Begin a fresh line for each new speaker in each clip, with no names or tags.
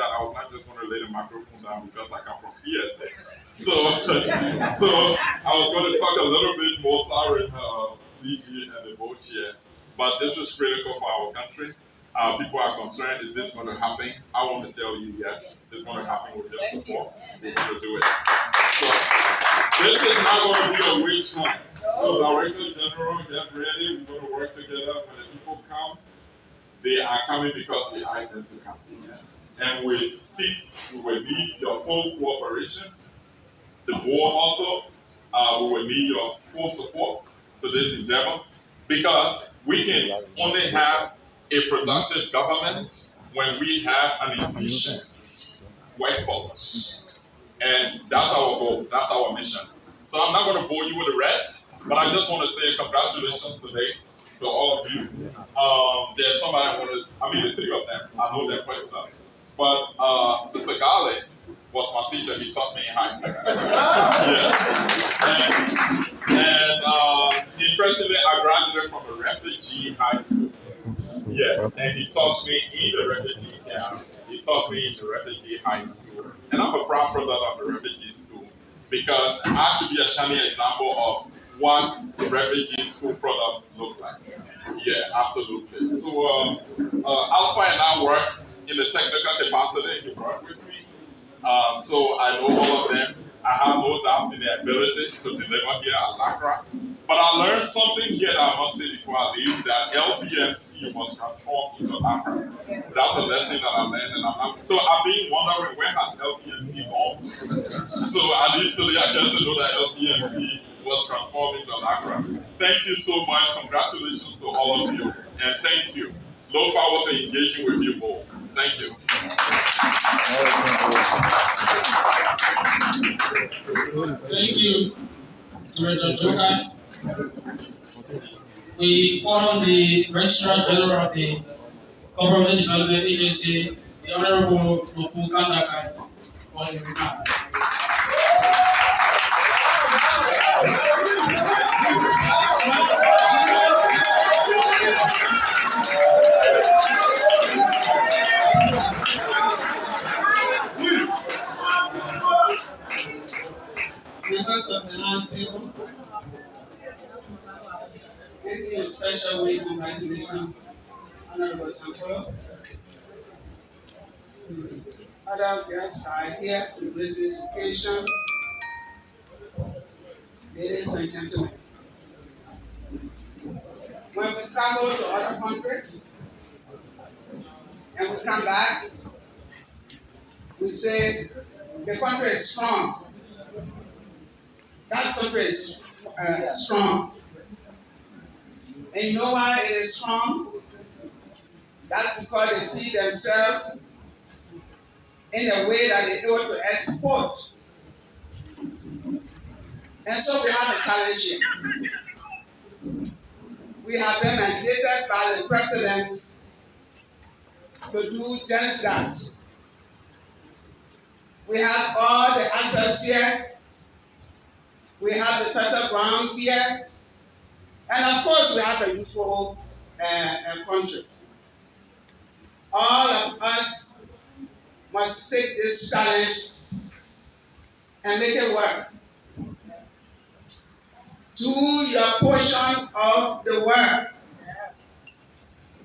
that I was not just going to lay the microphone down because I come from CSA. So I was going to talk a little bit more, sorry, DG and the board chair, but this is critical for our country. People are concerned, is this going to happen? I want to tell you, yes, it's going to happen with your support. We're going to do it. So this is not going to be a waste time. So Director General, get ready. We're going to work together. When the people come, they are coming because we ask them to come. And we will need your full cooperation. The board also, we will need your full support to this endeavor, because we can only have a productive government when we have an efficient workforce. And that's our goal, that's our mission. So I'm not going to bore you with the rest, but I just want to say congratulations today to all of you. There's somebody the three of them, I know them personally. But Mr. Gale was my teacher, he taught me in high school. Yes. And interestingly, I graduated from a refugee high school. Yes, and he taught me in the refugee camp. He taught me in the refugee high school. And I'm a proud product of the refugee school, because I should be a shining example of what refugee school products look like. Yeah, absolutely. So Alpha and I work in the technical capacity. He worked with me. So I know all of them. I have no doubt in their abilities to deliver here at LACRA. But I learned something here that I must say before I leave, that LPMC must transform into LACRA. That's a lesson that I learned. So I've been wondering, where has LPMC gone to? So at least today I get to know that LPMC was transformed into LACRA. Thank you so much. Congratulations to all of you. And thank you. Look forward to engaging with you more. Thank you.
Thank you, Director Joka. We call on the Registrar General of the Government Development Agency, the Honorable Lopu Kandaka, for the remark.
Members of the land table, in a special way, congratulations, Honorable Sankolo. Other guests are here to bless this occasion. Ladies and gentlemen, when we travel to other countries and we come back, we say the country is strong. That country is strong. And you know why it is strong? That's because they feed themselves in a way that they do to export. And so we have a challenge here. We have been mandated by the president to do just that. We have all the assets here. We have the fertile ground here. And of course, we have a youthful country. All of us must take this challenge and make it work. Do your portion of the work.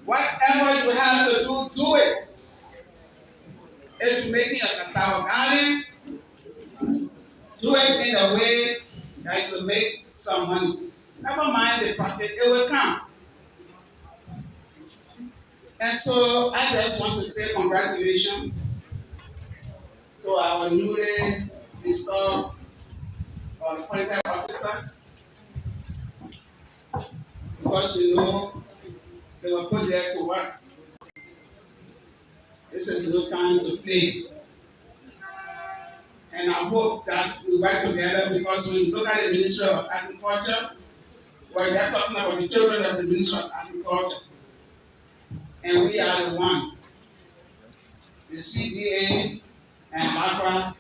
Whatever you have to do, do it. If you're making a cassava garden, do it in a way that you will make some money. Never mind the profit, it will come. And so I just want to say congratulations to our newly installed appointed officers, because we know they were put there to work. This is no time to play. And I hope that we work together, because when you look at the Ministry of Agriculture, well, they're talking about the children of the Ministry of Agriculture. And we are the one. The CDA and LACRA,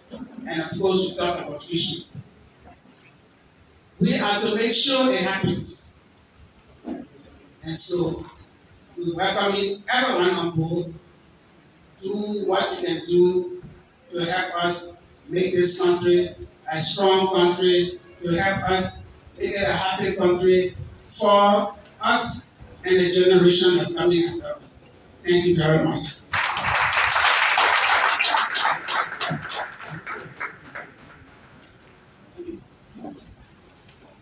and of course we talk about fishery. We are to make sure it happens. And so we welcome everyone on board. do what you can do to help us make this country a strong country, to help us make it a happy country for us and the generation that's coming after us. Thank you very much.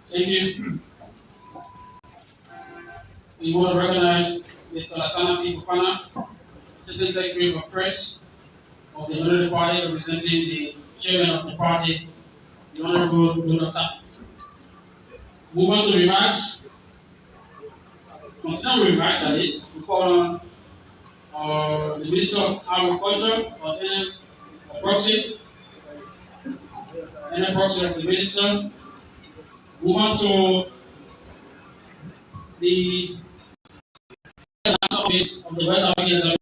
Thank you. We want to recognize Mr. Lassana P. Fofana, Assistant Secretary for Press of the Minority Party, representing the chairman of the party, the Honorable Donata. Moving to remarks. Continuing remarks, that is, we call on the Minister of Agriculture or any proxy of the Minister. Move on to the office of the West African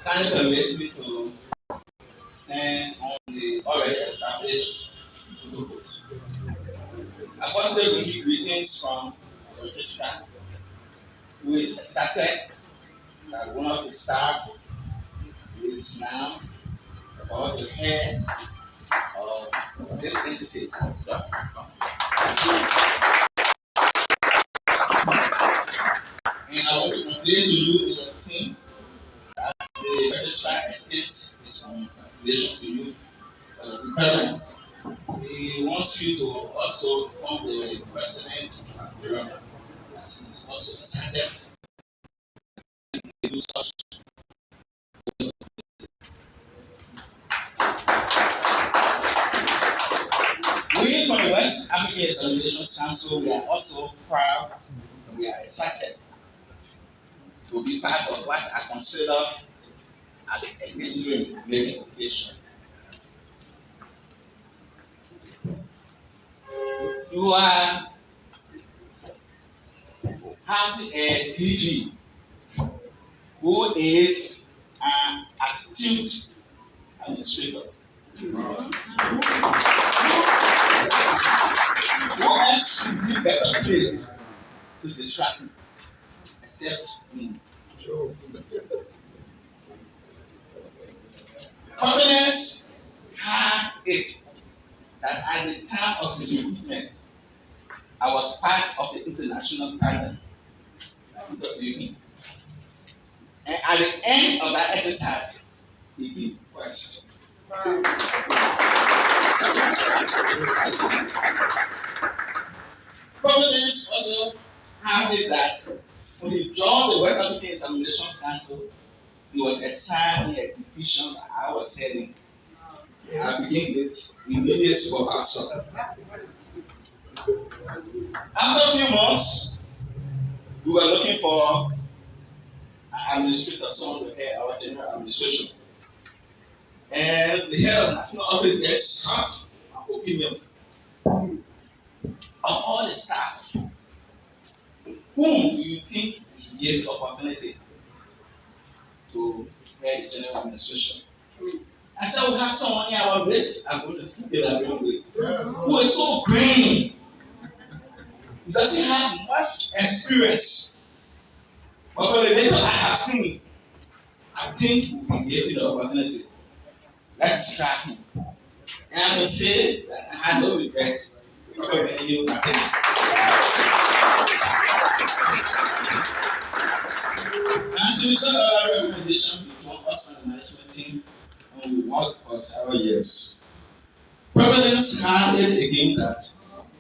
Kindly permit me to stand on the already established protocols. I firstly bring you greetings from the Registrar, who is excited that one of his staff is now about to head of this entity. And I want to convey to you in your team that the Registrar extends his congratulations to you for your preparation. He wants you to also become the president of the bureau, as he is also excited to do such. We from the West African Examinations Council, we are also proud and we are excited to be part of what I consider as a history-making occasion. You are having a DG who is an astute administrator. Who else should be better placed to distract me except me? Confidence had it that at the time of his recruitment, I was part of the international panel interviewing him. And at the end of that exercise, he came first. Providence also had it that when he joined the West African Examinations Council, he was assigned a division that I was heading. I began with immediate supervisor. After a few months, we were looking for an administrator, someone to head our general administration. And the head of national office there sought an opinion of all the staff. Whom do you think we should give the opportunity to head the general administration? I said, we have someone here our best. I'm going to speak in a real way. Who is so green. He doesn't have much experience. But for the little I have seen, I think we gave him the opportunity. Let's try him. And I can say that I had no regret recommending you attend. As a result of our recommendation, we joined us on the management team and we worked for several years. Providence had it again that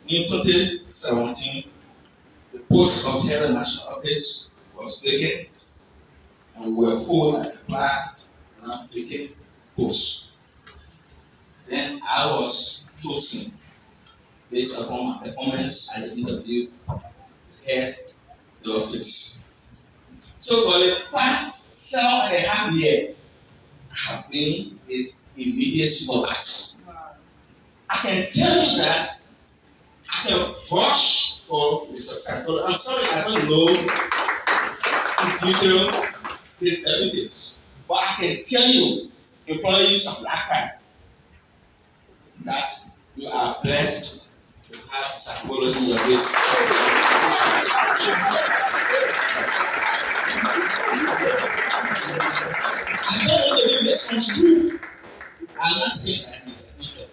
in 2017, the post of head of national office was vacant and we were full and applied and I'm taking post. Then I was chosen based upon my performance at the interview to head the office. So for the past 7.5 years, I have been his immediate supervisor. I can tell you that I can vouch for the success. I'm sorry, I don't know in detail his deputies. But I can tell you, employees of LACRA, that you are blessed to have Sakolo in your race. I don't want to be misconstrued. I'm not saying that he's a leader.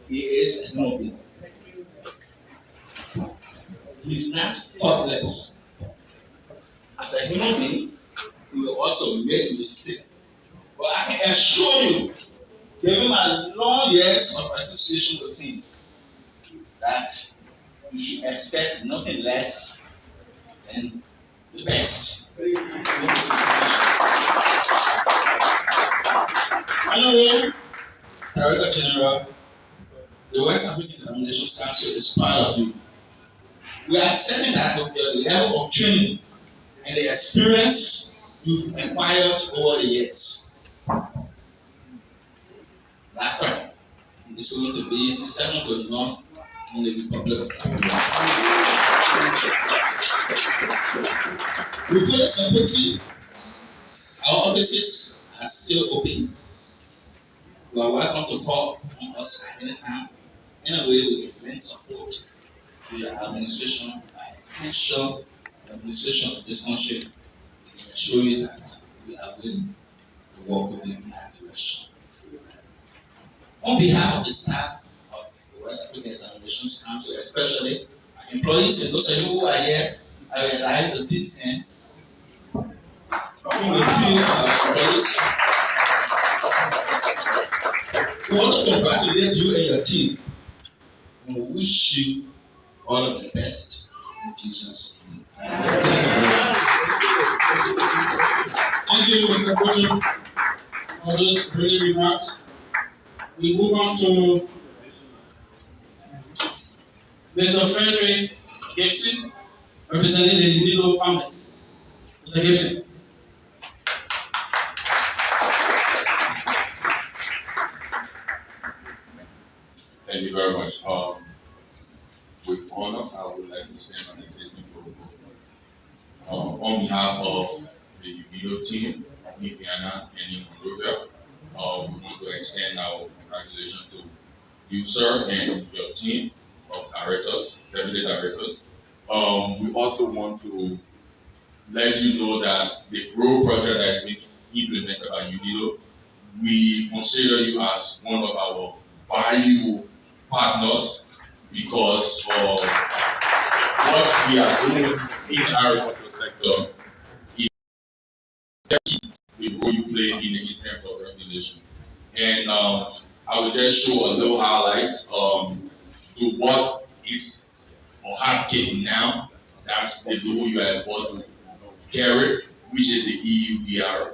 He is a noble. He's not thoughtless. As a human being, he will also make mistakes. But I can assure you, given my long years of association with him, that you should expect nothing less than the best in this institution. Honorable Director General, the West African Examinations Council is proud of you. We are certain that with your level of training and the experience you've acquired over the years, LACRA is going to be second to none in the Republic of Nigeria. We further support you. Our offices are still open. You are welcome to call on us at any time. Anyway, we can lend support to your administration, by extension, the administration of this country. We can assure you that we are willing to work with you in that direction. On behalf of the staff of the West African Examinations Council, especially our employees and those of you who are here, I would like to please stand. We will view our employees. We want to congratulate you and your team, and we wish you all of the best in Jesus' name.
Thank you, Mr. Kojo, for those brilliant remarks. We move on to Mr. Frederick Gibson, representing the Unilo family. Mr. Gibson.
Thank you very much. With honor, I would like to send an existing protocol. On behalf of the Unilo team, Indiana and in Monrovia, we want to extend our congratulations to you, sir, and your team of directors, deputy directors. We also want to let you know that the GROW project that is being implemented by Unilo, we consider you as one of our valuable partners because of what we are doing in the agricultural sector is the role you play in terms of regulation. And I will just show a little highlight to what is on happening now. That's the role you are about to carry, which is the EUDR.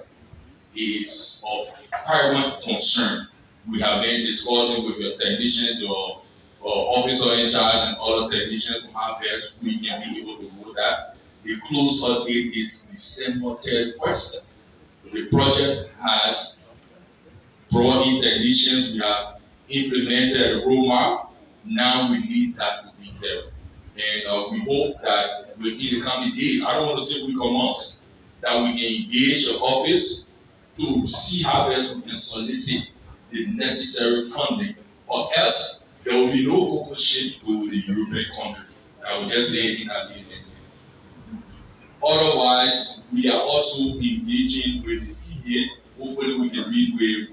Is of paramount concern. We have been discussing with your technicians, your officer in charge, and other technicians on how best we can be able to do that. The close date is December 31st. The project has brought in technicians. We have implemented a roadmap. Now we need that to be there. And we hope that within the coming days, I don't want to say week or months, that we can engage your office to see how best we can solicit the necessary funding, or else there will be no cocoa ship with the European country. I will just say in agreement. Otherwise, we are also engaging with the CBN. Hopefully, we can meet with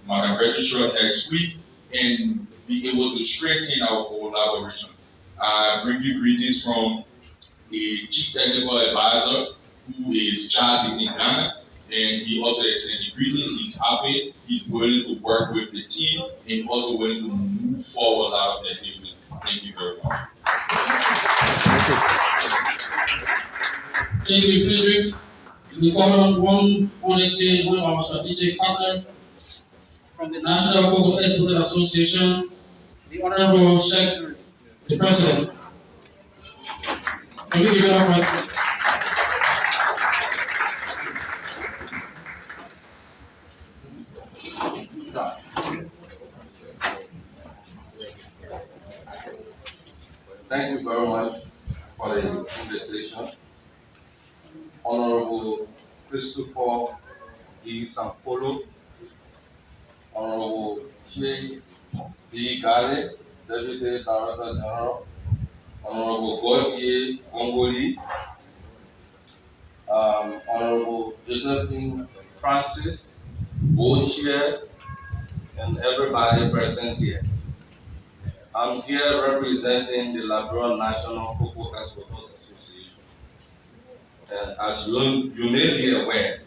Madam Registrar next week and be able to strengthen our collaboration. I bring you greetings from the Chief Technical Advisor, who is Charles, is in Ghana. And he also extended greetings. He's happy. He's willing to work with the team and also willing to move forward a lot of the activities. Thank you very much.
Thank you, Frederick. We call on the stage one of our strategic partners from the National Cocoa Exporters Association, the Honorable Sheikh, the President. Can we give it up right?
Thank you very much for the invitation. Honorable Christopher D. Sampolo, Honorable J. B. Gale, Deputy Director General, Honorable Gautier Gongoli, Honorable Josephine Francis, Board Chair, and everybody present here. I'm here representing the Liberia National Cocoa Exporters Association. As you may be aware,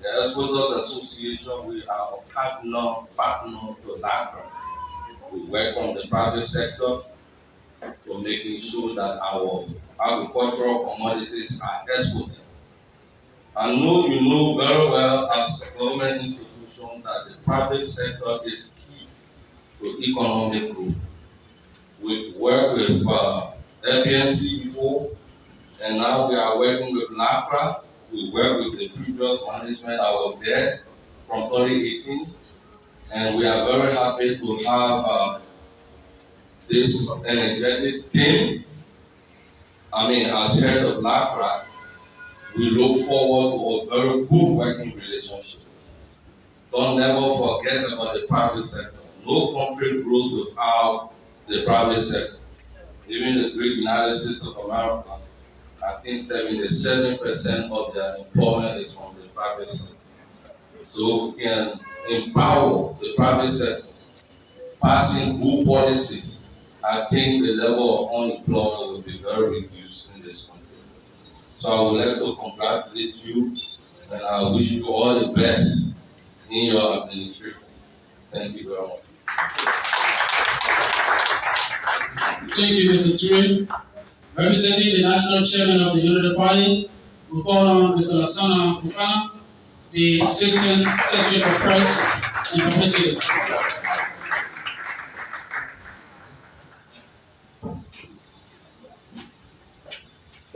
the Exporters Association, we are a partner to LACRA. We work from the private sector to making sure that our agricultural commodities are exported. I know you know very well as a government institution that the private sector is key to economic growth. We've worked with FBMC before, and now we are working with LACRA. We worked with the previous management that was there from 2018, and we are very happy to have this energetic team. As head of LACRA, we look forward to a very good working relationship. Don't never forget about the private sector. No country grows without the private sector. Even the great United States of America, I think 77% of their employment is from the private sector. So if we can empower the private sector, passing good policies, I think the level of unemployment will be very reduced in this country. So I would like to congratulate you, and I wish you all the best in your administration. Thank you very much.
Thank you, Mr. Ture. Representing the National Chairman of the Unity Party, we call on Mr. Lassana Fofana, the Assistant Secretary for Press and Publicity.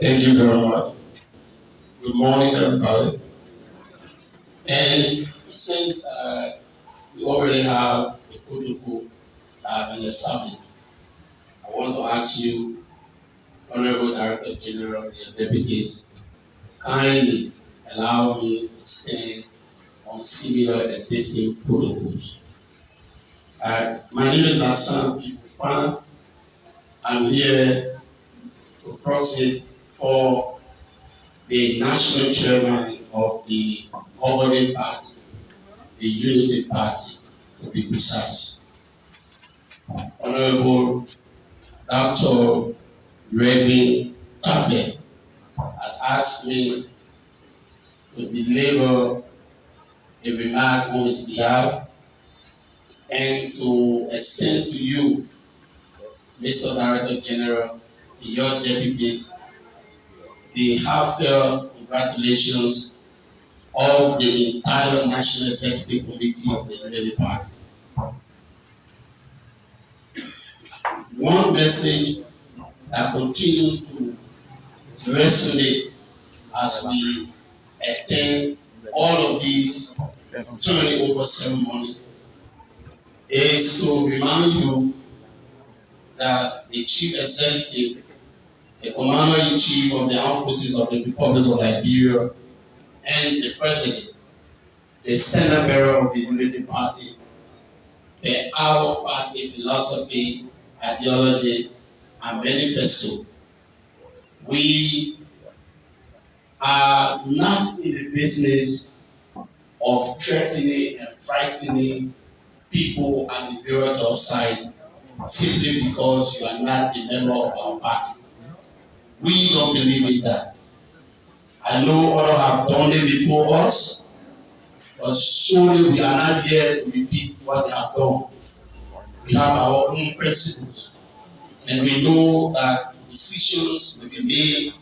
Thank you very much. Good morning, everybody. And since we already have a protocol that has been established, I want to ask you, Honorable Director General and your deputies, kindly allow me to stand on similar existing protocols. My name is Lassana Fofana. I'm here to proceed for the national chairman of the governing party, the Unity Party, to be precise. Honorable Dr. Remy Tabe has asked me to deliver a remark on his behalf and to extend to you, Mr. Director General, and your deputies, the heartfelt congratulations of the entire National Executive Committee of the Unity Party. One message that continues to resonate as we attend all of these turning over ceremony is to remind you that the Chief Executive, the Commander-in-Chief of the Armed Forces of the Republic of Liberia, and the President, the standard bearer of the Unity Party, our party philosophy, ideology, and manifesto. We are not in the business of threatening and frightening people at the very top side simply because you are not a member of our party. We don't believe in that. I know others have done it before us, but surely we are not here to repeat what they have done. We have our own principles, and we know that decisions will be made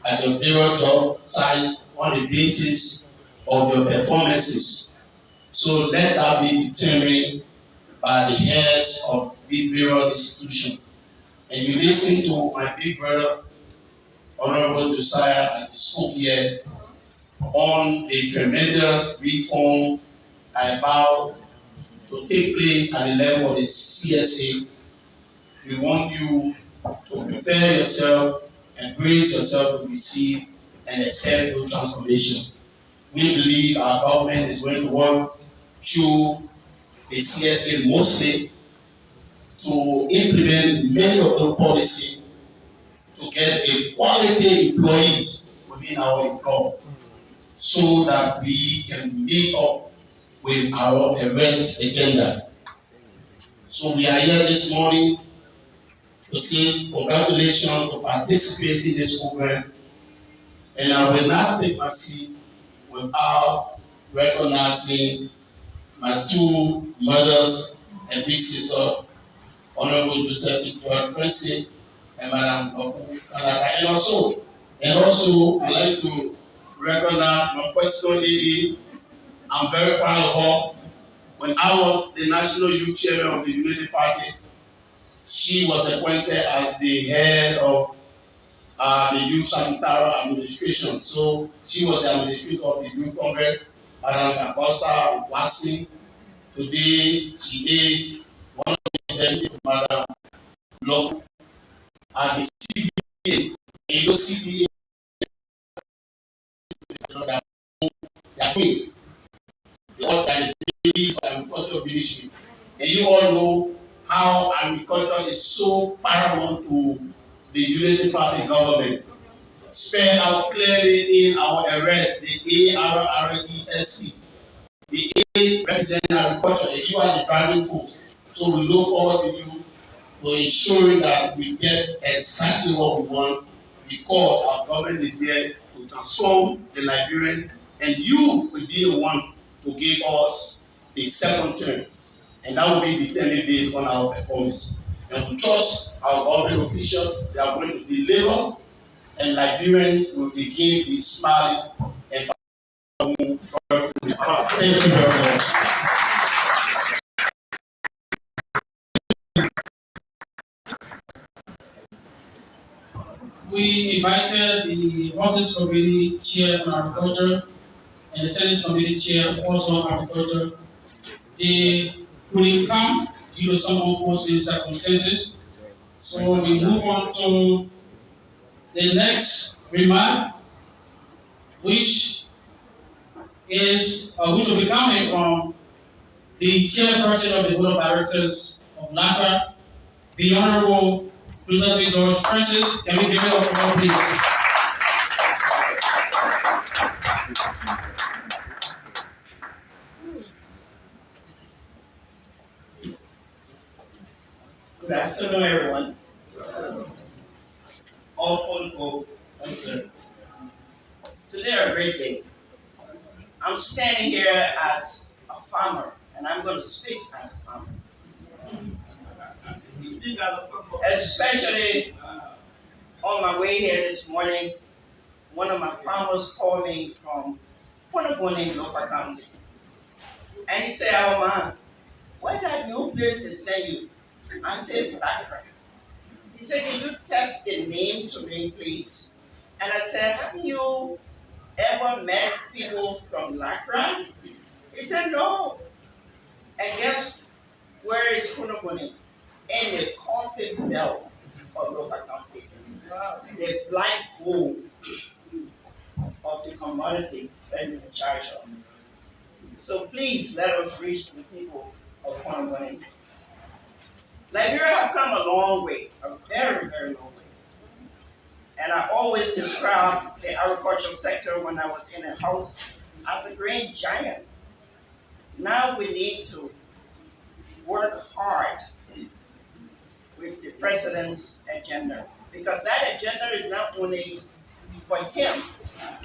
at the very top side on the basis of your performances. So let that be determined by the heads of the various institutions. And you listen to my big brother, Honorable Josiah, as he spoke here on the tremendous reform about to take place at the level of the CSA. We want you to prepare yourself and brace yourself to receive and accept those transformation. we believe our government is going to work through the CSA mostly to implement many of the policies to get a quality employees within our employer so that we can meet up with our arrest agenda. So we are here this morning to say congratulations to participate in this program, and I will not take my seat without recognizing my two mothers and big sister, Honorable Josephine George Francis and Madam Oku Kanaka. And also, I'd like to recognize my personal lady. I'm very proud of her. When I was the National Youth Chairman of the Unity Party, she was appointed as the head of the Youth Sanitary Administration. So she was the administrator of the Youth Congress, Madam Akosa Wasi. Today, she is one of them, Madam Lok, at the CDA, Edo CDA, their queens, they all are the ladies of agriculture ministry. And you all know how agriculture is so paramount to the Unity Party government. Spelled out clearly in our arrest, the ARRESC. The A represents agriculture, and you are the driving force. So we look forward to you to ensuring that we get exactly what we want, because our government is here to transform the Liberian, and you will be the one to give us the second term, and that will be determined based on our performance. And we trust our government officials, they are going to deliver, and Liberians will begin to smile and thank you very much.
We invited the Horses Committee Chair on Agriculture and the Senate Committee Chair also on Agriculture. They couldn't come due to some unforeseen circumstances. So we move on to the next remark, which will be coming from the chairperson of the Board of Directors of NACRA, the Honorable Josephine George Francis. Can we give it up for her, please?
Good afternoon, everyone. All political concerned. Today is a great day. I'm standing here as a farmer, and I'm going to speak as a farmer. Especially on my way here this morning, one of my farmers called me from Ponagoni, Lofa County. And he said, "Oh man, where that new place they send you?" I said, "Blackburn." He said, "Can you test the name to me, please?" And I said, "Have you ever met people from Lakra?" He said, "No." And guess where is Punagoni? In the coffee belt of Lofa County. The black hole of the commodity that you're in charge of. So please let us reach the people of Punagoni. Liberia have come a long way, a very, very long way. And I always describe the agricultural sector when I was in a house as a grain giant. Now we need to work hard with the president's agenda, because that agenda is not only for him,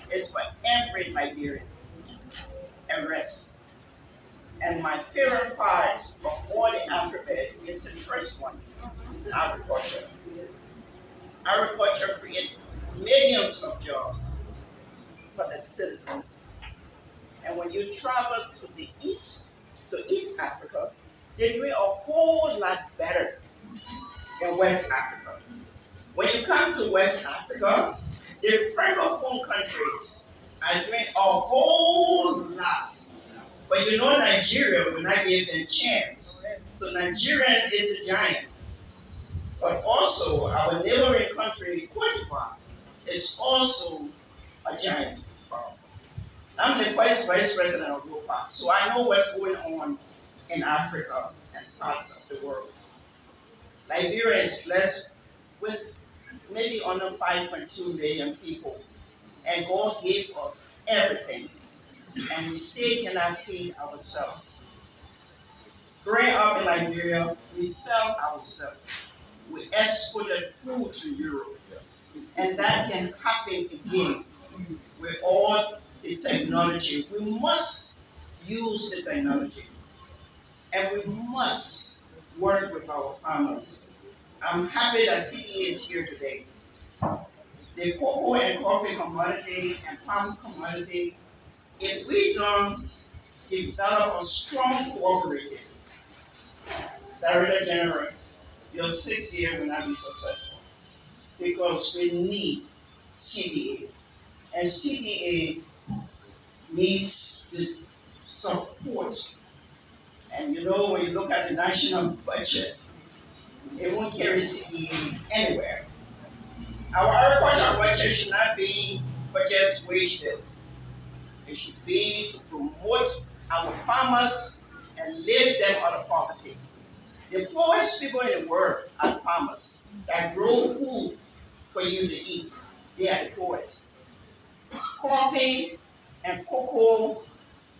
it's for every Liberian. Arrest. And my favorite part of all the alphabet is the first one, agriculture. Agriculture creates millions of jobs for the citizens. And when you travel to the east, to East Africa, they're doing a whole lot better than West Africa. When you come to West Africa, the Francophone countries are doing a whole lot. But you know Nigeria will not give them a chance. So Nigeria is the giant. But also our neighboring country, Cote d'Ivoire, is also a giant. I'm the first vice president of WOPA, so I know what's going on in Africa and parts of the world. Liberia is blessed with maybe under 5.2 million people, and God gave us everything, and we still cannot feed ourselves. Growing up in Liberia, we felt ourselves. We exported food to Europe, and that can happen again with all the technology. We must use the technology, and we must work with our farmers. I'm happy that CDA is here today. The cocoa and coffee commodity and palm commodity, if we don't develop a strong cooperative, Director General, your 6 year will not be successful because we need CDA, and CDA needs the support. And you know, when you look at the national budget, it won't carry CDA anywhere. Our agricultural budget should not be budget wasted. It should be to promote our farmers and lift them out of poverty. The poorest people in the world are farmers that grow food for you to eat. They are the poorest. Coffee and cocoa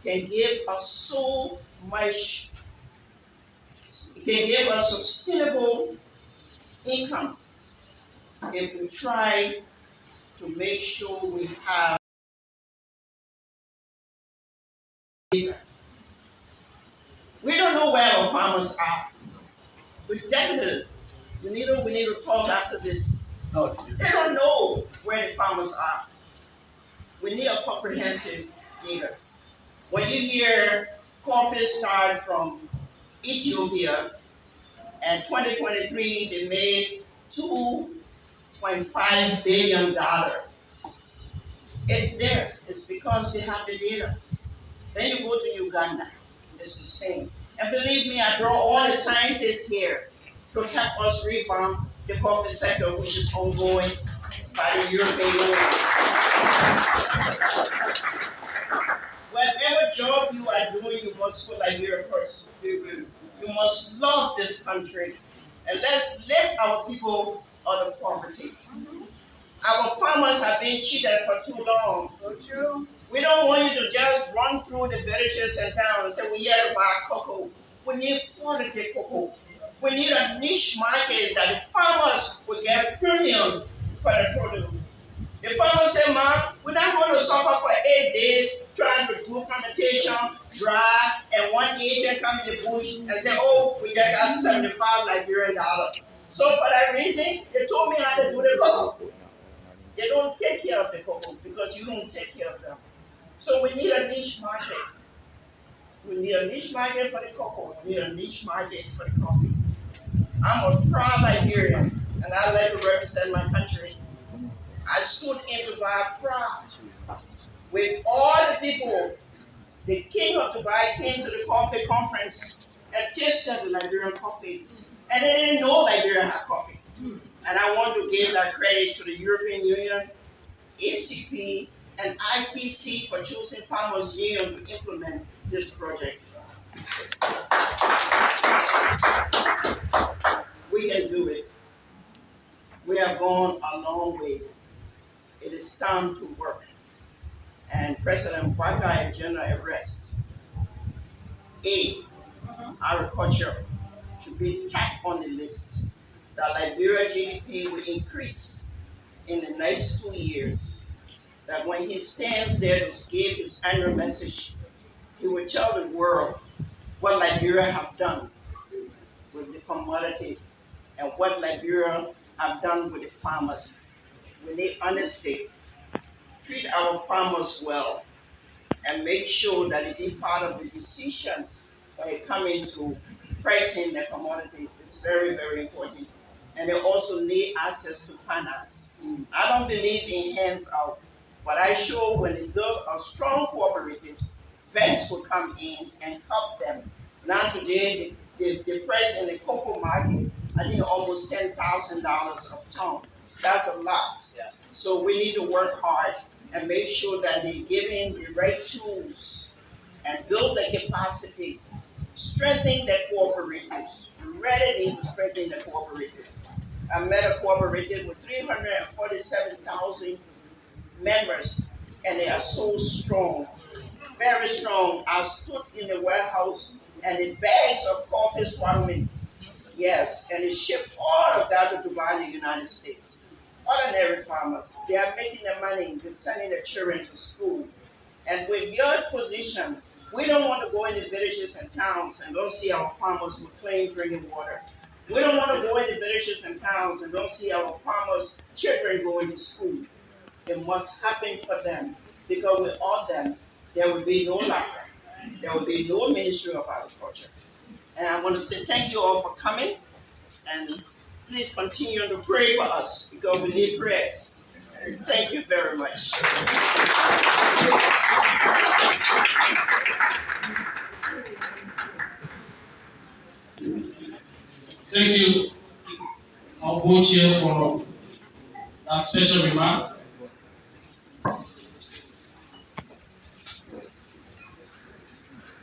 can give us so much, it can give us sustainable income if we try to make sure we have. We don't know where our farmers are. We definitely, we need to talk after this. They don't know where the farmers are. We need a comprehensive data. When you hear coffee started from Ethiopia, and 2023 they made $2.5 billion. It's there. It's because they have the data. Then you go to Uganda. It's the same. And believe me, I draw all the scientists here to help us revamp the coffee sector, which is ongoing by the European Union. Whatever job you are doing, you must put Liberia first. You must love this country. And let's lift our people out of poverty. Our farmers have been cheated for too long. So true. We don't want you to just run through the villages and towns and say, we here to buy cocoa. We need quality cocoa. We need a niche market that the farmers will get premium for the produce. The farmers say, Mom, we're not going to suffer for 8 days trying to do fermentation, dry, and one agent come in the bush and say, oh, we just got $75 Liberian. So for that reason, they told me how to do the cocoa. They don't take care of the cocoa because you don't take care of them. So we need a niche market. We need a niche market for the cocoa. We need a niche market for the coffee. I'm a proud Liberian, and I like to represent my country. I stood in Dubai proud. With all the people, the king of Dubai came to the coffee conference and tasted the Liberian coffee. And they didn't know Liberia had coffee. And I want to give that credit to the European Union, ACP, and ITC for choosing Farmers Union to implement this project. We can do it. We have gone a long way. It is time to work. And President Mbaka agenda arrest. Agriculture should be tapped on the list. That Liberia GDP will increase in the next 2 years. That when he stands there to give his annual message, he will tell the world what Liberia have done with the commodity and what Liberia have done with the farmers. We need honesty. Treat our farmers well and make sure that it is part of the decision when it comes into pricing the commodity. It's very, very important. And they also need access to finance. I don't believe in hands out, but I sure when they build a strong cooperatives, banks will come in and help them. Now today, the price in the cocoa market, I think almost $10,000 a ton. That's a lot. Yeah. So we need to work hard and make sure that they give in the right tools and build the capacity, strengthen the cooperatives. We really need to strengthen the cooperatives. I met a cooperative with 347,000 members, and they are so strong, very strong. I stood in the warehouse and the bags of coffee swallowing, yes, and they shipped all of that to Dubai, the United States. Ordinary farmers, they are making the money, they're sending their children to school. And with your position, we don't want to go into villages and towns and don't see our farmers with clean drinking water. We don't want to go into villages and towns and don't see our farmers' children going to school. It must happen for them, because without them, there will be no life. There will be no Ministry of Agriculture. And I want to say thank you all for coming, and please continue to pray for us, because we need prayers. Thank you very much.
Thank you, our board chair, for that special remark.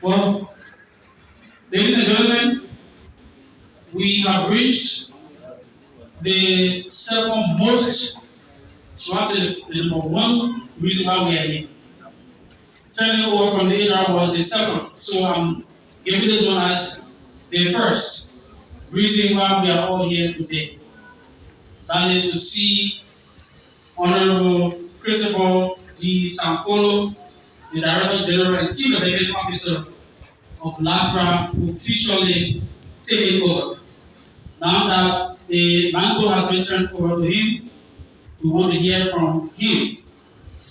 Well, ladies and gentlemen, we have reached the second most, so I said the number one reason why we are here. Turning over from the HR was the second, so I'm giving this one as the first reason why we are all here today. That is to see Honorable Christopher D. Sankolo, the Director General and Chief Executive Officer of LAPRA, officially taking over. Now that the mantle has been turned over to him, we want to hear from him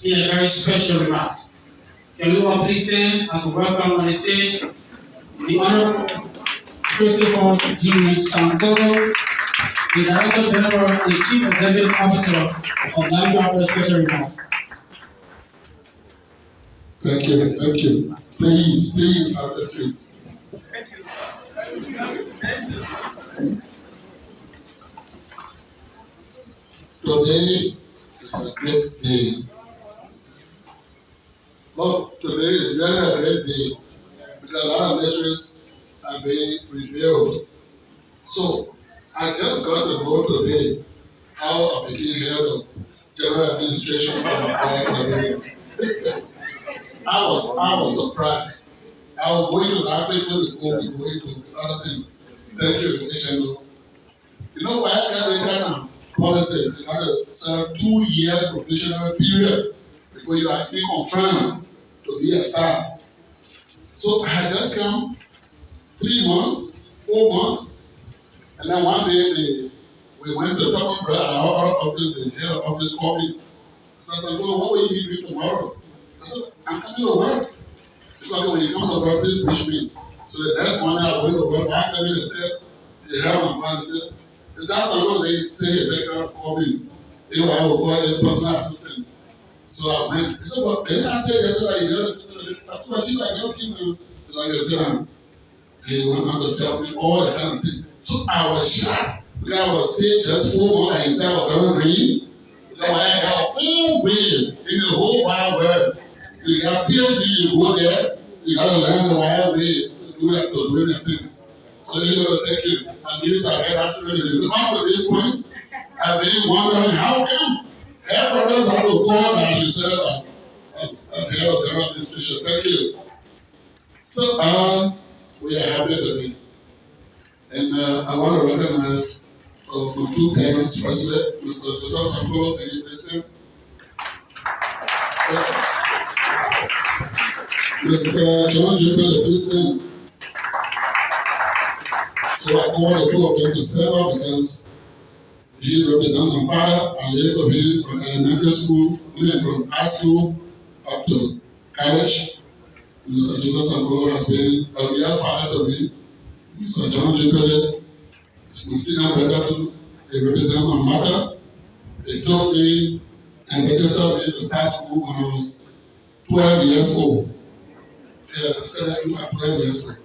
in a very special remark. Can we all please stand as we welcome on the stage the Honorable Christopher D. Sankolo, the Director General and the Chief Executive Officer of LAPRA, for a special remark.
Thank you, thank you. Please have a seat. Today is a great day. Look, today is really a great day because a lot of measures are being revealed. So, I just got to go today how I became head of General Administration for Nigeria. I was surprised. I was going to that people before we going to other things. Thank you, Nation. You know why I got the kind of policy? You got to serve 2-year probationary period before you are being confirmed to be a staff. So I just come 3 months, 4 months, and then one day we went to Top Umbrella, our office, the head of office called me. So I said, what will you be doing tomorrow? I said, I'm coming to work. He said, when you come to work, please push me. So the next morning I went to work, I came in the steps, he held my voice, he said, is that something they say his secretary called me? He will call a personal assistant. So I went, he said, well, didn't I tell you that you know, that's what you like, just came in. He's like, sit. He went on to tell me all the kind of things. So I was shocked because I was still just 4 months and inside of very green. Because I had all way in the whole wide world. You got PhD, you go there, you got to learn the wide way to do that, to do the things. So you should take it. And this I get absolutely. Up to this point, I've been wondering how come air brothers have to call that you said as head of General Administration. Thank you. So we are happy today. And I want to recognize my 2 parents. Firstly, Mr. Joseph Sankolo, can you listen? Mr. John Jupiter, please stand. So I call the 2 of them to stand up because he represents my father. I lived with him from elementary school, then from high school up to college. Mr. Joseph Sankolo has been a real father to me. Mr. John Jupiter is my senior brother too. He represents my mother. They took me and registered me to start school when I was 12 years old. Yeah, I started school at 12 years old.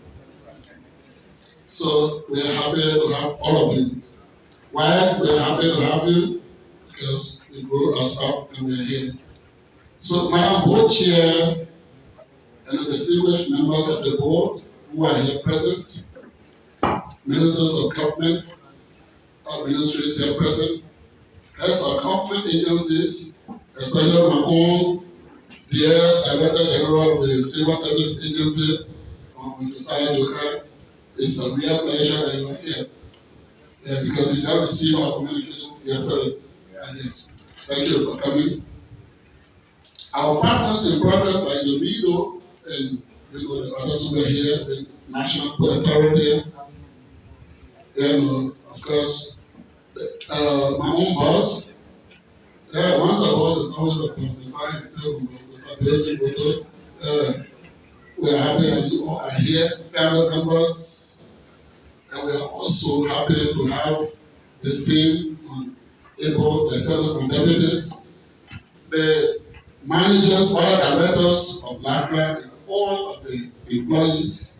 So we are happy to have all of you. Why we are happy to have you? Because you grow us up and we are here. So, Madam Board Chair and the distinguished members of the board who are here present, ministers of government, ministries here present, heads of government agencies, especially my own dear Director General of the Civil Service Agency, Josiah Joka. It's a real pleasure that you are here. Because you have received our communication yesterday. And yes, thank you for coming. Our partners in progress like UNIDO and the others who are here, the National Port Authority, and of course, my own boss. Once a boss is always a boss. If I say, we are happy that you all are here, family members, and we are also happy to have this team able, the lieutenants and deputies, the managers, other directors of LACRA, and all of the employees.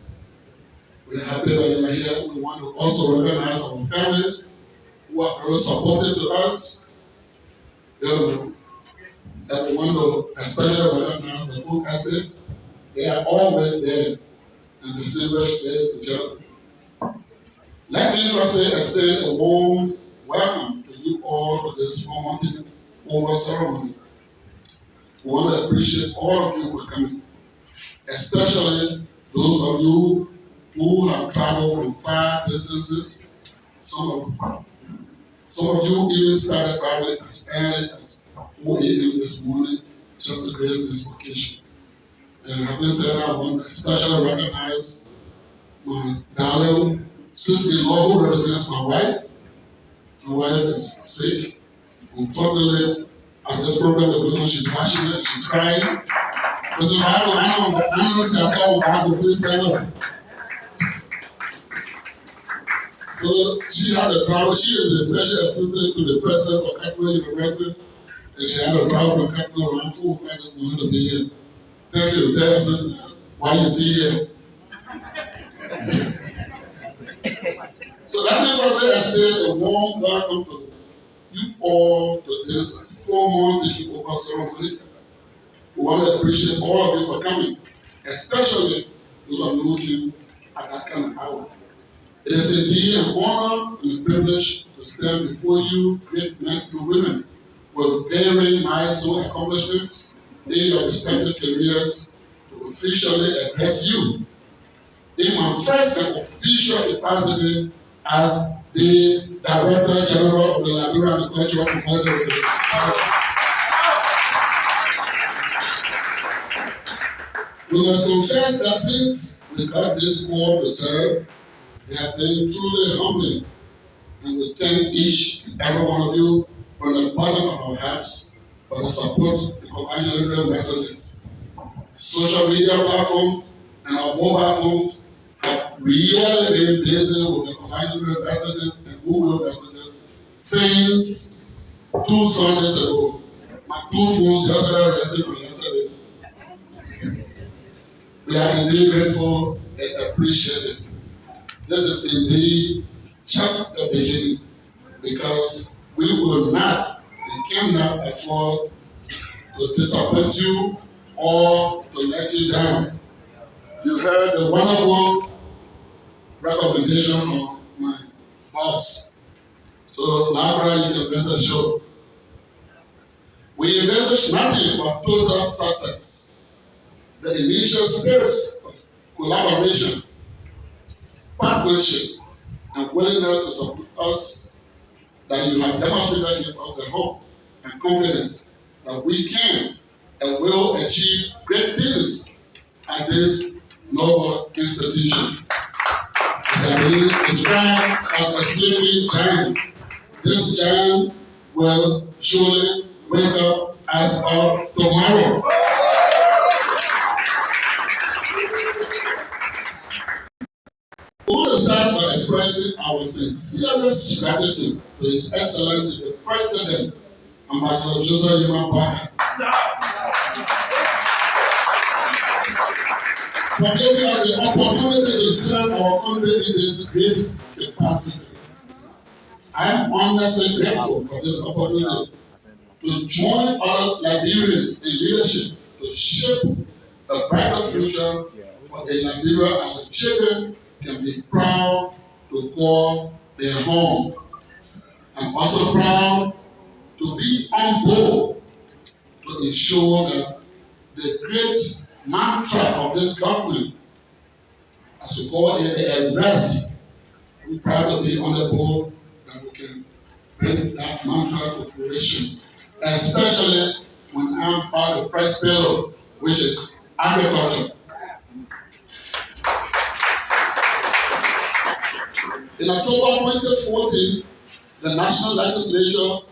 We are happy that you are here. We want to also recognize our families who are very supportive to us. And we want to especially recognize the food estate. They are always there and distinguished ladies and gentlemen. Let me firstly extend a warm welcome to you all to this formative over ceremony. We want to appreciate all of you for coming, especially those of you who have traveled from far distances. Some of you even started traveling as early as 4 a.m. this morning just to grace this occasion. And having said that, I want to especially recognize my darling sister-in-law who represents my wife. My wife is sick. Unfortunately, as this program is going on, she's watching it, she's crying. So I don't please stand up. So she had to travel. She is a special assistant to the president of Katina University, and she had to travel from Katina around 4 o'clock this morning to be here. Thank you. Tell us why you see here. So let me first extend a warm welcome to you all to this 4-month taking over ceremony. We want to appreciate all of you for coming, especially those of you who came at that kind of hour. It is indeed an honor and a privilege to stand before you, great men and women, with varying milestone accomplishments in your respective careers, to officially address you in my first and official capacity as the Director General of the Liberian Agricultural Commodity. We must confess that since we got this call to serve, it has been truly humbling, and we thank each and every one of you from the bottom of our hearts for the support and congratulatory messages. Social media platforms and our mobile phones have really been busy with the congratulatory messages and Google messages since 2 Sundays ago. My 2 phones just got arrested from yesterday. We are indeed grateful and appreciative. This is indeed just the beginning, because we will not and cannot afford to disappoint you or to let you down. You heard the wonderful recommendation from my boss. So, Barbara, you can rest assured. We envisage nothing but total success. The initial spirits of collaboration, partnership, and willingness to support us that you have demonstrated give us the hope and confidence that we can and will achieve great things at this noble institution. As I been described as a sleeping giant, this giant will surely wake up as of tomorrow. We want to start by expressing our sincerest gratitude to His Excellency the President, Ambassador Joseph Yema Parker, for giving us the opportunity to serve our country in this great capacity. I am honestly grateful for this opportunity to join other Liberians in leadership to shape a brighter future for the Liberia, and the children can be proud to call their home. I'm also proud to be on board to ensure that the great mantra of this government, as we call it, the rest. I'm proud to be on the board that we can bring that mantra to fruition, especially when I'm part of the first pillar, which is agriculture. In October 2014, the National Legislature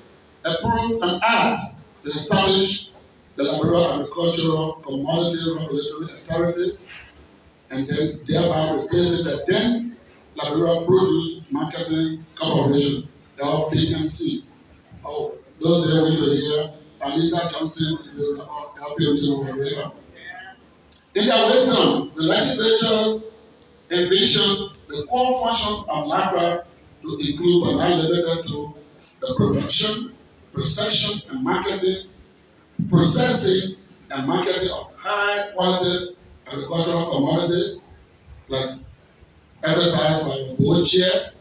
approved an act to establish the Liberia Agricultural Commodity Regulatory Authority, and then thereby replacing the then Liberia Produce Marketing Corporation, LPMC. Oh, those there with you here, Anita Johnson, the LPMC over here. In their wisdom, the legislature envisioned the core functions of LAGRA to include but not limited to the production, processing and marketing of high quality agricultural commodities, like emphasized by the board chair,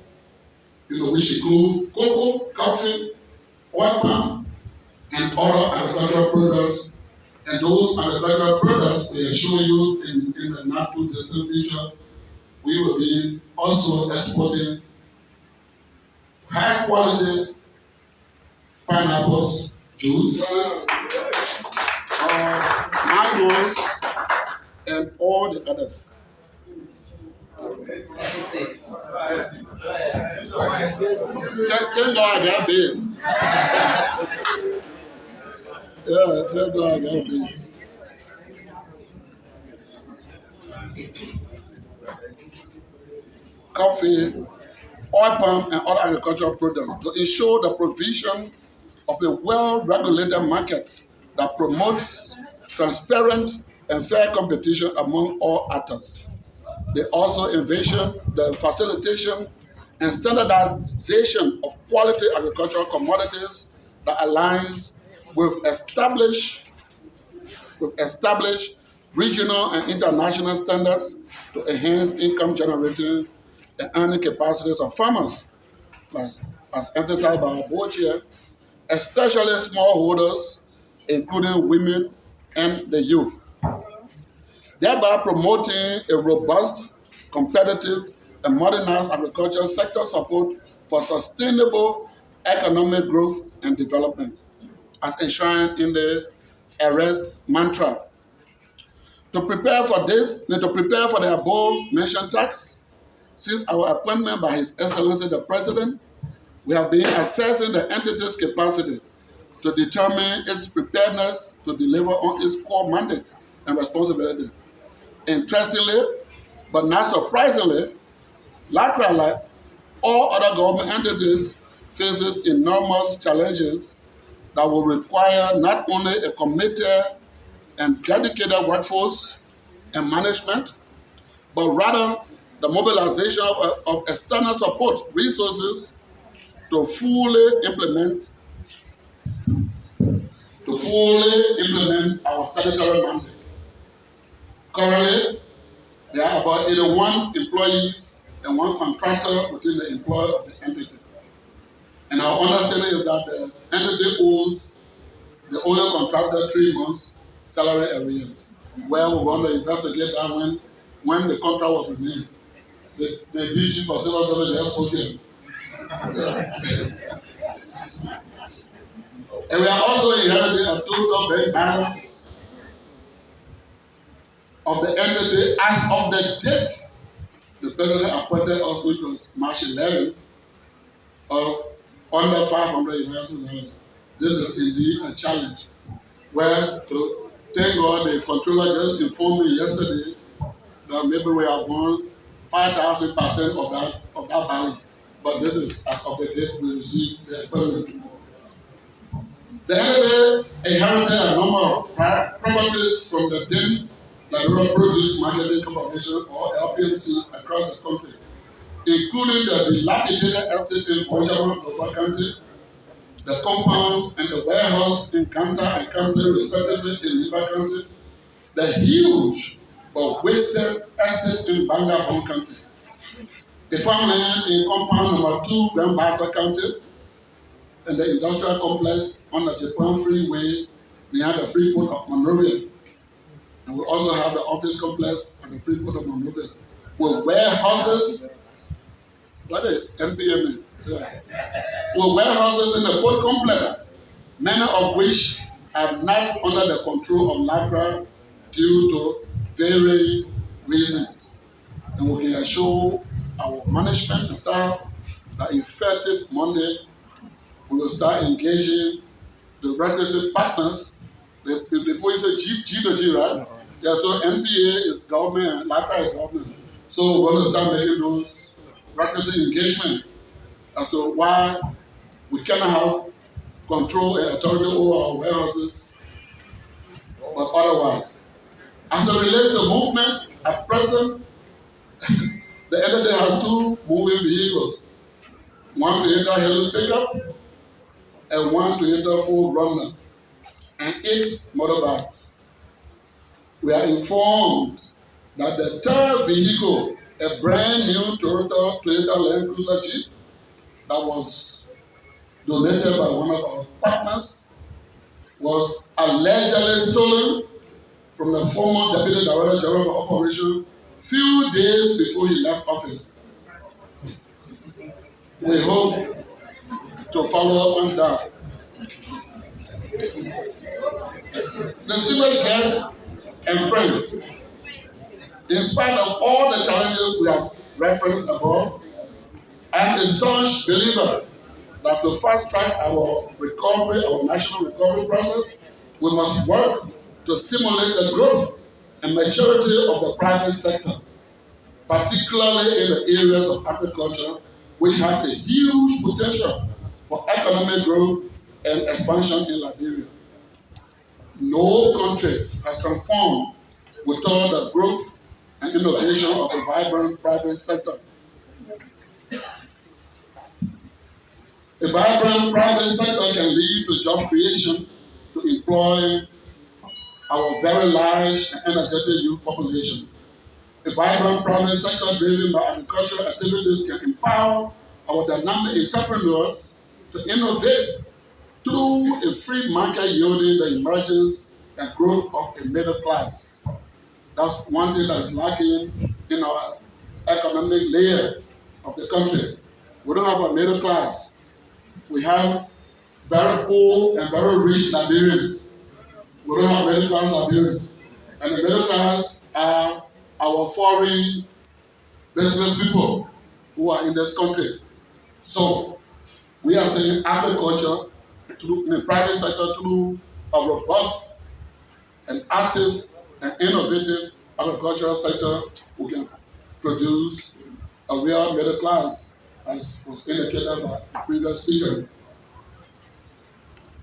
which include cocoa, coffee, oil palm, and other agricultural products. And those agricultural products, we assure you in the not too distant future, we will be also exporting high quality pineapples, juices, mangoes, and all the others. Thank God I got this. Yeah, thank God I got this. Coffee, oil palm, and other agricultural products to ensure the provision of a well-regulated market that promotes transparent and fair competition among all actors. They also envision the facilitation and standardization of quality agricultural commodities that aligns with established regional and international standards to enhance income generating and earning capacities of farmers, as emphasized by our board chair, especially smallholders, including women and the youth, thereby promoting a robust, competitive, and modernized agricultural sector support for sustainable economic growth and development, as enshrined in the arrest mantra. To prepare for the above-mentioned tasks, since our appointment by His Excellency the President, we have been assessing the entity's capacity to determine its preparedness to deliver on its core mandate and responsibility. Interestingly, but not surprisingly, LAGRA, like all other government entities, faces enormous challenges that will require not only a committed and dedicated workforce and management, but rather the mobilization of external support resources to fully implement our statutory mandate. Currently, there are about 81 employees and 1 contractor within the employer of the entity. And our understanding is that the entity owes the owner contractor 3 months salary arrears. Well, we want to investigate that when the contract was renewed. The DG for civil service just spoke here. And we are also inheriting a total bank balance of the entity as of the date the president appointed us, which was March 11, of under 500 US. This is indeed a challenge. Well, to thank God, the controller just informed me yesterday that maybe we have won 5,000% of that balance. But this is as of the date we received the appointment. The entity inherited a number of properties from the then Liberia Produce Marketing Corporation, or LPMC, across the country, including the dilapidated estate in Funchal, Lower County, the compound and the warehouse in Kanta and County, respectively, in Liba County, the huge but wasted estate in Bangabon County, the farmland in compound number 2, Grand Bassa County, and the industrial complex on the Japan Freeway near the Freeport of Monrovia. And we also have the office complex at the Freeport of Monrovia, with warehouses. What is NPM? Yeah. With warehouses in the port complex, many of which are not under the control of LACRA due to varying reasons. And we can assure our management and staff that effective Monday, we will start engaging the requisite partners. The people is G to G, right? Yeah, so NPA is government and LACRA is government. So we're going to start making those requisite engagement as to why we cannot have control and authority over our warehouses, but otherwise. As it relates to movement, at present, the entity has 2 moving vehicles, one Toyota Hilux pickup and one Toyota Ford Runner, and 8 motorbikes. We are informed that the 3rd vehicle, a brand new Toyota Land Cruiser Jeep, that was donated by one of our partners, was allegedly stolen from the former Deputy Director General of Operations few days before he left office. We hope to follow up on that. Distinguished guests and friends, in spite of all the challenges we have referenced above, I am a staunch believer that to fast-track our recovery, our national recovery process, we must work to stimulate the growth and maturity of the private sector, particularly in the areas of agriculture, which has a huge potential for economic growth and expansion in Liberia. No country has conformed without the growth and innovation of a vibrant private sector. A vibrant private sector can lead to job creation to employ our very large and energetic youth population. A vibrant private sector driven by agricultural activities can empower our dynamic entrepreneurs to innovate through a free market yielding the emergence and growth of a middle class. That's one thing that is lacking in our economic layer of the country. We don't have a middle class. We have very poor and very rich Liberians. We don't have middle class Liberians. And the middle class are our foreign business people who are in this country. So we are saying agriculture through the private sector through a robust and active and innovative agricultural sector, we can produce a real middle class, as was indicated by the previous speaker.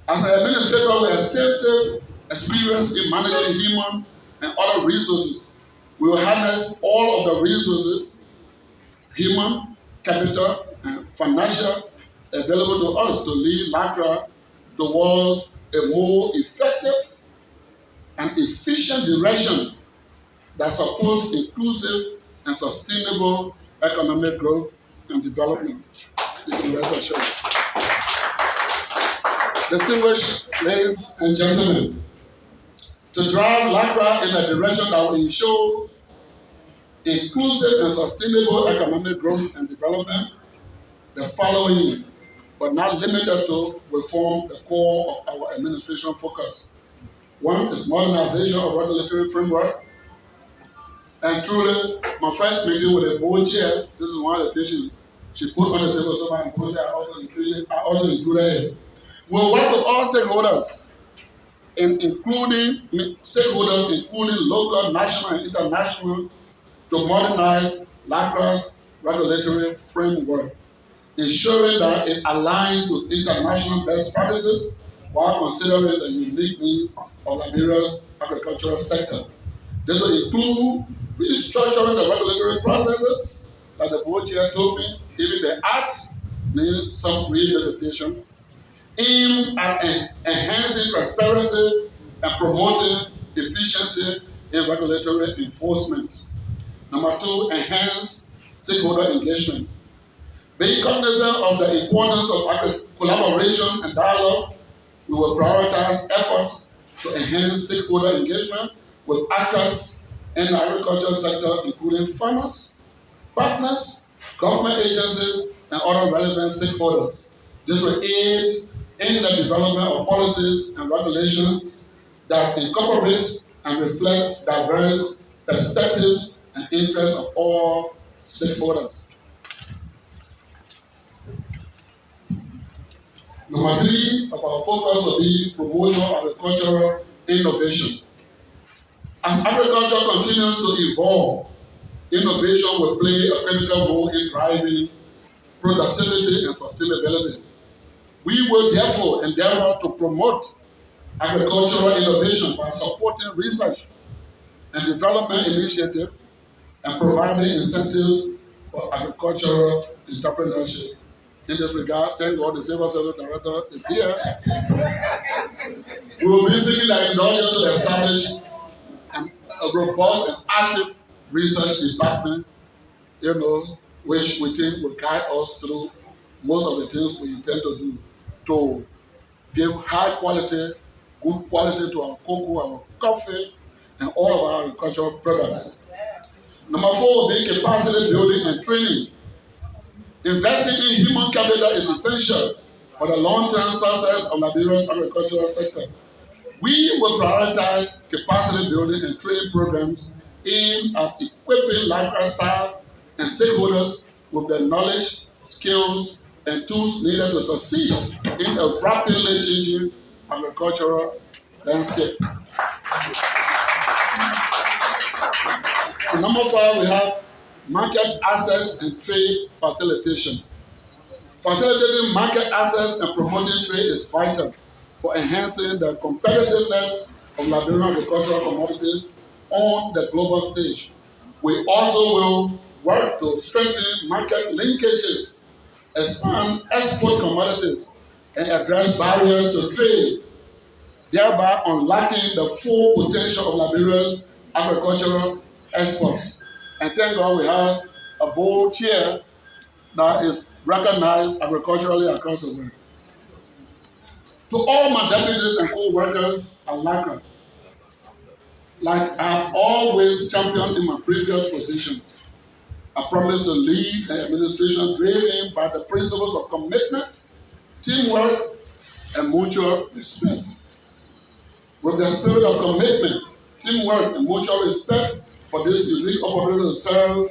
As an administrator with extensive experience in managing human and other resources, we will harness all of the resources, human, capital, and financial, available to us to lead LACRA towards a more effective and efficient direction that supports inclusive and sustainable economic growth and development. You can rest assured. Distinguished ladies and gentlemen, to drive LACRA in a direction that will ensure inclusive and sustainable economic growth and development, the following, but not limited to, will form the core of our administration focus. One is modernization of regulatory framework. And truly, my first meeting with the board chair, this is one of the things she put on the table, so my board chair I also included it. We'll work with all stakeholders, including local, national, and international, to modernize LACRA's regulatory framework, ensuring that it aligns with international best practices while considering the unique needs of Liberia's agricultural sector. This will include restructuring the regulatory processes that the board chair told me, even the act needs some revisitation. aimed at enhancing transparency and promoting efficiency in regulatory enforcement. Number 2, enhance stakeholder engagement. Being cognizant of the importance of collaboration and dialogue, we will prioritize efforts to enhance stakeholder engagement with actors in the agricultural sector, including farmers, partners, government agencies, and other relevant stakeholders. This will aid in the development of policies and regulations that incorporate and reflect diverse perspectives and interests of all stakeholders. Number 3 of our focus will be promotion of agricultural innovation. As agriculture continues to evolve, innovation will play a critical role in driving productivity and sustainability. We will therefore endeavor to promote agricultural innovation by supporting research and development initiatives and providing incentives for agricultural entrepreneurship. In this regard, thank God the Civil Service Director is here. We will be seeking the indulgence to establish a robust and active research department, which we think will guide us through most of the things we intend to do to give high quality, good quality to our cocoa, our coffee, and all of our agricultural products. Number 4 will be capacity building and training. Investing in human capital is essential for the long-term success of Liberia's agricultural sector. We will prioritize capacity building and training programs aimed at equipping lifeguard staff and stakeholders with the knowledge, skills, and tools needed to succeed in a rapidly changing agricultural landscape. And number 5, we have market access and trade facilitation. Facilitating market access and promoting trade is vital for enhancing the competitiveness of Liberian agricultural commodities on the global stage. We also will work to strengthen market linkages, expand export commodities, and address barriers to trade, thereby unlocking the full potential of Liberia's agricultural exports. And thank God we have a bold chair that is recognized agriculturally across the world. To all my deputies and co-workers at LACRA, like I have always championed in my previous positions, I promise to lead an administration driven by the principles of commitment, teamwork, and mutual respect. With the spirit of commitment, teamwork, and mutual respect for this unique opportunity to serve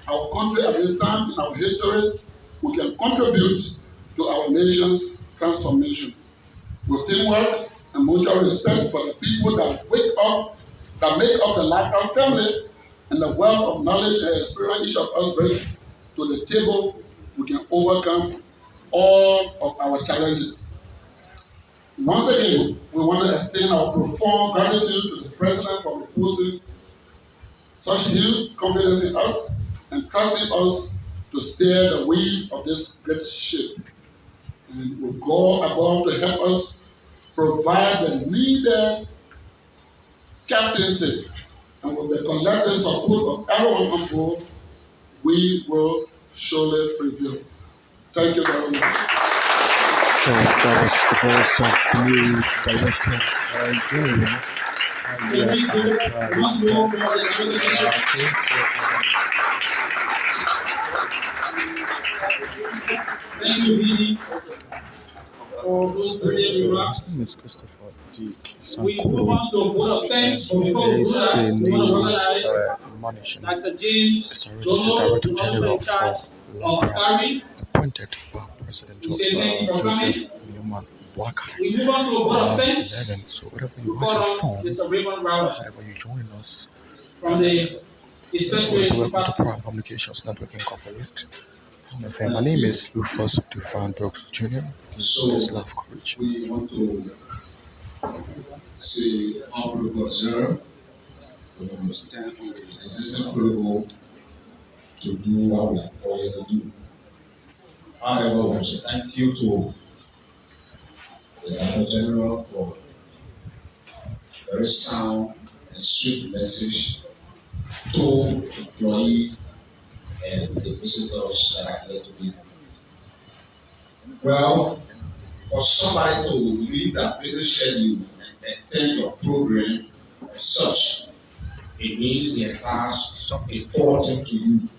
our country at this time in our history, we can contribute to our nation's transformation. With teamwork and mutual respect for the people that make up the LACRA family, and the wealth of knowledge and experience each of us bring to the table, we can overcome all of our challenges. Once again, we want to extend our profound gratitude to the President for reposing such huge confidence in us and trusting us to steer the wheels of this great ship. And will go above to help us provide the needed captaincy. And with the collective support of everyone on board, we will surely prevail. Thank you very much.
So that was the voice of new director Julian.
Thank you, Didi, for those brilliant remarks.
His name is Christopher D.
We move on to a vote of thanks before we
He is
do that.
the
We want to
new managing
Dr. James
Director General for LACRA,
Kari.
appointed by President
We say thank you for
Joseph Newman Boakai.
We move on to a vote of thanks.
11. So whatever you
Call
watch your
on
phone,
Mr. Raymond Rowell
whenever you join us,
from the Inspectorate
also welcome to
Department.
Prime Communications Network Incorporated. My name is Rufus Dufan Brooks Jr.
So
It's Love Courage.
we want to say honorable observer, stand on the existing protocol to do what we are required to do. However, we should thank you to the Director General, for very sound and sweet message to the employee and the visitors that are here today. Well, for somebody to leave that busy schedule and attend your program as such, it means they attach something important to you.